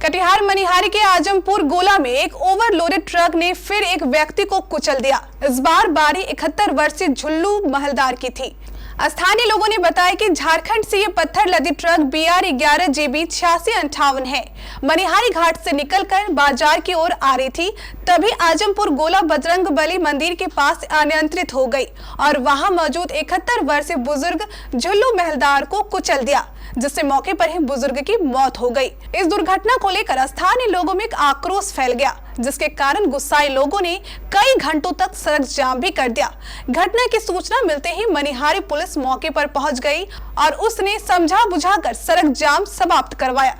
कटिहार मनिहारी के आजमपुर गोला में एक ओवरलोडेड ट्रक ने फिर एक व्यक्ति को कुचल दिया। इस बार बारी 71 वर्षीय झुल्लू महलदार की थी। स्थानीय लोगों ने बताया कि झारखंड से ये पत्थर लदी ट्रक BR 11 GB 8658 है। मनिहारी घाट से निकलकर बाजार की ओर आ रही थी, तभी आजमपुर गोला बजरंगबली मंदिर के पास अनियंत्रित हो गई और वहां मौजूद 71 वर्षीय बुजुर्ग झुल्लू महलदार को कुचल दिया, जिससे मौके पर ही बुजुर्ग की मौत हो गई। इस दुर्घटना को लेकर स्थानीय लोगों में एक आक्रोश फैल गया, जिसके कारण गुस्साए लोगों ने कई घंटों तक सड़क जाम भी कर दिया। घटना की सूचना मिलते ही मनिहारी पुलिस मौके पर पहुंच गई और उसने समझा बुझाकर सड़क जाम समाप्त करवाया।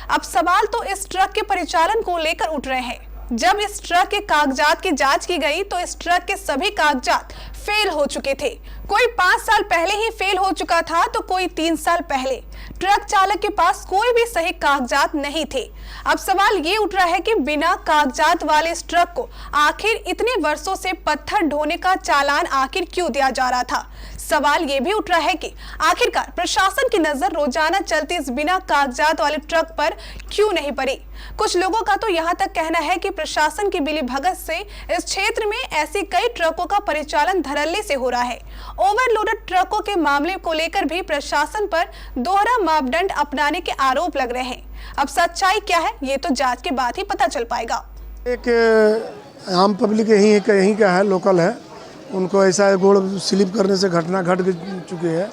अब सवाल तो इस ट्रक के परिचालन को लेकर उठ रहे हैं। जब इस ट्रक के कागजात की जांच की गई तो इस ट्रक के सभी कागजात फेल हो चुके थे। कोई 5 साल पहले ही फेल हो चुका था तो कोई 3 साल पहले। ट्रक चालक के पास कोई भी सही कागजात नहीं थे। अब सवाल ये उठ रहा है कि बिना कागजात वाले इस ट्रक को आखिर इतने वर्षों से पत्थर ढोने का चालान आखिर क्यों दिया जा रहा था। सवाल ये भी उठ रहा है कि आखिरकार प्रशासन की नजर रोजाना चलती इस बिना कागजात वाले ट्रक पर क्यों नहीं पड़ी। कुछ लोगों का तो यहाँ तक कहना है कि प्रशासन की मिलीभगत से इस क्षेत्र में ऐसे कई ट्रकों का परिचालन धड़ल्ले से हो रहा है। ओवरलोडेड ट्रकों के मामले को लेकर भी प्रशासन पर दोहरा मापदंड अपनाने के आरोप लग रहे हैं। अब सच्चाई क्या है ये तो जांच के बाद ही पता चल पाएगा। एक आम पब्लिक यहीं का है, लोकल है, उनको ऐसा गोड़ स्लिप करने से घटना घट चुकी है,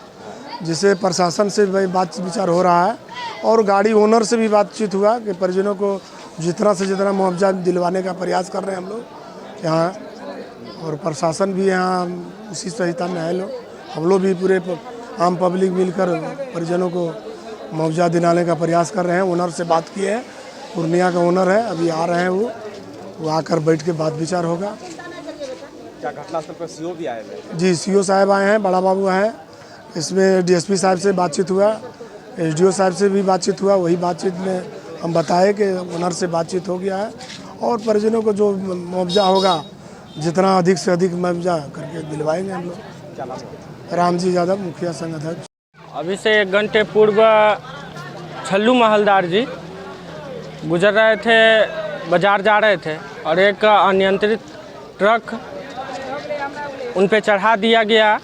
जिसे प्रशासन से बात विचार हो रहा है और गाड़ी ओनर से भी बातचीत हुआ कि परिजनों को जितना से जितना मुआवजा दिलवाने का प्रयास कर रहे हैं हम लोग यहाँ, और प्रशासन भी यहाँ उसी संहिता में है। हम लोग भी पूरे आम पब्लिक मिलकर परिजनों को मुआवजा दिलाने का प्रयास कर रहे हैं। ओनर से बात किए हैं, पूर्णिया का ओनर है, अभी आ रहे हैं, वो आकर बैठ के बात विचार होगा। क्या घटनास्थल पर CO भी आए हैं? जी, CO साहब आए हैं, बड़ा बाबू हैं, इसमें DSP साहब से बातचीत हुआ, SDO साहब से भी बातचीत हुआ। वही बातचीत में हम बताए कि ओनर से बातचीत हो गया है और परिजनों को जो मुआवजा होगा जितना अधिक से अधिक मुआवजा करके दिलवाएंगे हम लोग। रामजी यादव, मुखिया संघ अध्यक्ष। अभी से 1 घंटे पूर्व झुल्लू महलदार जी गुजर रहे थे, बाजार जा रहे थे और एक अनियंत्रित ट्रक उन पे चढ़ा दिया गया,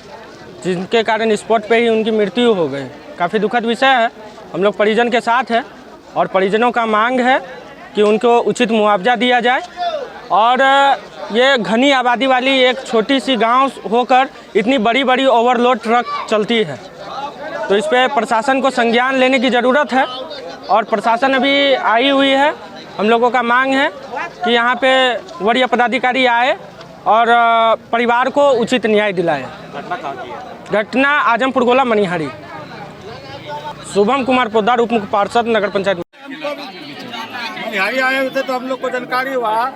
जिनके कारण स्पॉट पे ही उनकी मृत्यु हो गई। काफ़ी दुखद विषय है। हम लोग परिजन के साथ हैं और परिजनों का मांग है कि उनको उचित मुआवजा दिया जाए और ये घनी आबादी वाली एक छोटी सी गांव होकर इतनी बड़ी बड़ी ओवरलोड ट्रक चलती है, तो इस पर प्रशासन को संज्ञान लेने की ज़रूरत है और प्रशासन अभी आई हुई है। हम लोगों का मांग है कि यहाँ पे वरीय पदाधिकारी आए और परिवार को उचित न्याय दिलाए। घटना कहाँ की है? घटना आजमपुर गोला मनिहारी। शुभम कुमार पोद्दार, उप मुख्य पार्षद, नगर पंचायत। मनिहारी आए हुए थे तो हम लोग को जानकारी हुआ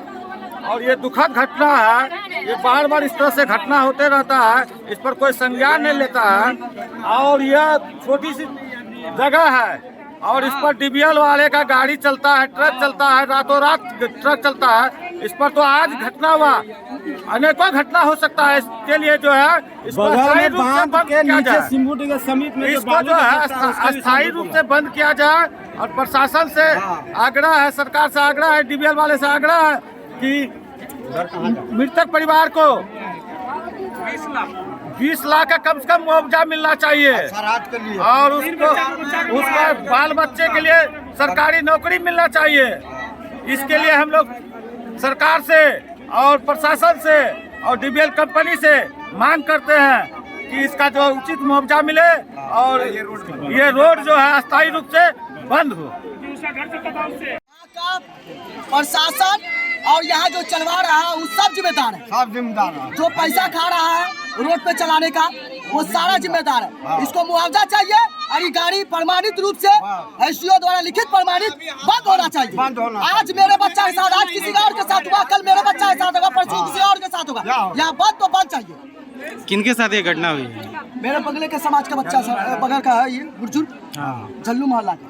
और ये दुखद घटना है। ये बार बार इस तरह से घटना होते रहता है, इस पर कोई संज्ञान नहीं लेता है और यह छोटी सी जगह है और इस पर DBL वाले का गाड़ी चलता है, ट्रक चलता है, रातों रात ट्रक चलता है। इस पर तो आज घटना हुआ, अनेकों घटना हो सकता है। इसके लिए जो है इसको अस्थायी रूप से बंद किया जाए, इसको जो है अस्थायी रूप से बंद किया जाए और प्रशासन से आग्रह है, सरकार से आग्रह है, DBL वाले से आग्रह है कि मृतक परिवार को 20 लाख का कम से कम मुआवजा मिलना चाहिए और उसका बाल बच्चे के लिए सरकारी नौकरी मिलना चाहिए। इसके लिए हम लोग सरकार से और प्रशासन से और DBL कंपनी से मांग करते हैं कि इसका जो उचित मुआवजा मिले और ये रोड जो है अस्थायी रूप से बंद हो। प्रशासन और यहाँ जो चलवा रहा है वो सब जिम्मेदार है, जो पैसा खा रहा है रोड पे चलाने का वो सारा जिम्मेदार है। इसको मुआवजा चाहिए और ये गाड़ी प्रमाणित रूप से SDO द्वारा लिखित प्रमाणित बंद होना चाहिए। आज मेरे बच्चा के साथ, आज किसी और के साथ हुआ, कल मेरे बच्चा के साथ होगा, परसों किसी और के साथ होगा। यहाँ बंद तो बंद चाहिए। किनके साथ ये घटना हुई है? मेरे बगले के समाज का बच्चा, बगल का है ये बुजुर्ग, झुल्लू मोहल्ला का।